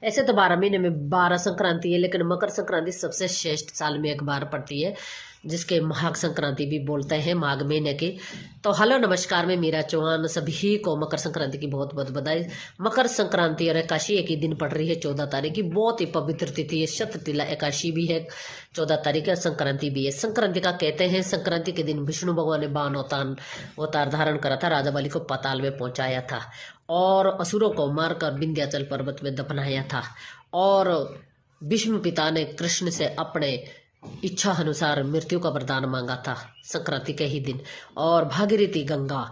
ऐसे तो 12 महीने में 12 संक्रांति है, लेकिन मकर संक्रांति सबसे श्रेष्ठ साल में एक बार पड़ती है, जिसके माघ संक्रांति भी बोलते हैं, माघ महीने की। तो हेलो नमस्कार, मैं मीरा चौहान, सभी को मकर संक्रांति की बहुत बहुत बधाई। मकर संक्रांति और एकादशी एक ही दिन पड़ रही है, 14 तारीख की। बहुत ही पवित्र तिथि है, शततिला एकादशी भी है 14 तारीख है, संक्रांति भी है। संक्रांति का कहते हैं, संक्रांति के दिन विष्णु भगवान ने बाण अवतार धारण करा था, राजा बलि को पाताल में पहुंचाया था और असुरों को मारकर विंध्याचल पर्वत में दफनाया था। और विष्णु पिता ने कृष्ण से अपने इच्छा अनुसार मृत्यु का वरदान मांगा था संक्रांति के ही दिन। और भागीरथी गंगा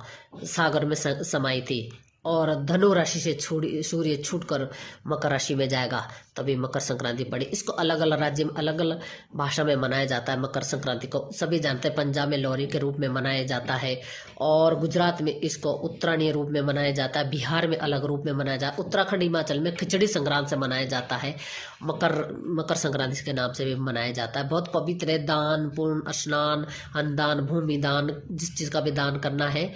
सागर में समाई थी और धनु राशि से सूर्य छूटकर मकर राशि में जाएगा, तभी मकर संक्रांति पड़ी। इसको अलग अलग राज्य में अलग अलग भाषा में मनाया जाता है। मकर संक्रांति को सभी जानते हैं, पंजाब में लोहरी के रूप में मनाया जाता है और गुजरात में इसको उत्तरायणी रूप में मनाया जाता है, बिहार में अलग रूप में मनाया जाता है, उत्तराखंड हिमाचल में खिचड़ी संक्रांति से मनाया जाता है। मकर संक्रांति के नाम से भी मनाया जाता है। बहुत पवित्र है, दान पुण्य स्नान अन्नदान भूमि दान, जिस चीज़ का भी दान करना है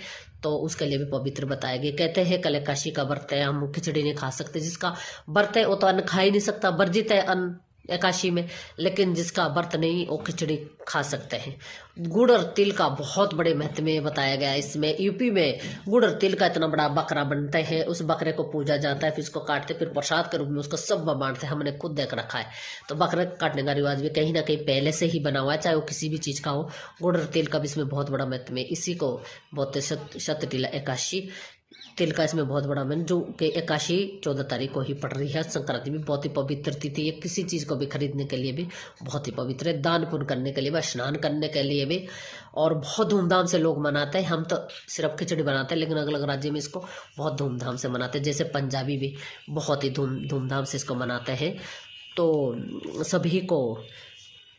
तो उसके लिए भी पवित्र बताया गया। कहते हैं कल एकादशी का व्रत है, हम खिचड़ी नहीं खा सकते। जिसका व्रत है वो तो अन्न खा ही नहीं सकता, वर्जित है अन्न एकादशी में, लेकिन जिसका व्रत नहीं वो खिचड़ी खा सकते हैं। गुड़ और तिल का बहुत बड़े महत्व में बताया गया है। इसमें यूपी में गुड़ और तिल का इतना बड़ा बकरा बनते हैं, उस बकरे को पूजा जाता है, फिर उसको काटते, फिर प्रसाद के रूप में उसको सब बांटते हैं। हमने खुद देख रखा है। तो बकरे काटने का रिवाज भी कहीं ना कहीं पहले से ही बना हुआ है, चाहे वो किसी भी चीज़ का हो। गुड़ और तिल का भी इसमें बहुत बड़ा महत्व है। इसी को बोलते शततिला एकादशी। तिल का इसमें बहुत बड़ा मन, जो कि एकादशी 14 तारीख को ही पड़ रही है। संक्रांति भी बहुत ही पवित्र तिथि है, किसी चीज़ को भी खरीदने के लिए भी बहुत ही पवित्र है, दान पुण्य करने के लिए भी, स्नान करने के लिए भी, और बहुत धूमधाम से लोग मनाते हैं। हम तो सिर्फ खिचड़ी बनाते हैं, लेकिन अलग अलग राज्य में इसको बहुत धूमधाम से मनाते हैं। जैसे पंजाबी भी बहुत ही धूमधाम से इसको मनाते हैं। तो सभी को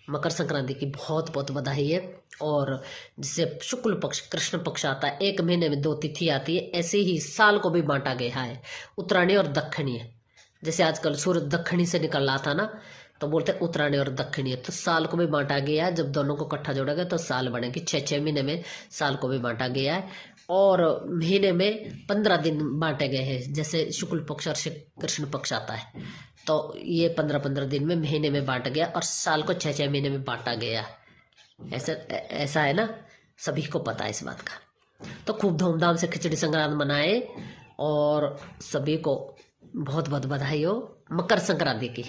मकर संक्रांति की बहुत बहुत बधाई है। और जिसे शुक्ल पक्ष कृष्ण पक्ष आता है, एक महीने में 2 तिथि आती है, ऐसे ही साल को भी बांटा गया है, उत्तरायणी और दक्षिणी। जैसे आजकल सूरज दक्षिणी से निकल रहा था ना, तो बोलते हैं उत्तरायणी और दक्षिणी। तो साल को भी बांटा गया है, जब दोनों को इकट्ठा जोड़ा गया तो साल बनेगी। 6 महीने में साल को भी बांटा गया है। और महीने में 15 दिन बांटे गए हैं, जैसे शुक्ल पक्ष और कृष्ण पक्ष आता है, तो ये 15-15 दिन में महीने में बांटा गया, और साल को 6 महीने में बांटा गया। ऐसा है ना, सभी को पता है इस बात का। तो खूब धूमधाम से खिचड़ी संक्रांति मनाए और सभी को बहुत बहुत बधाई हो मकर संक्रांति की।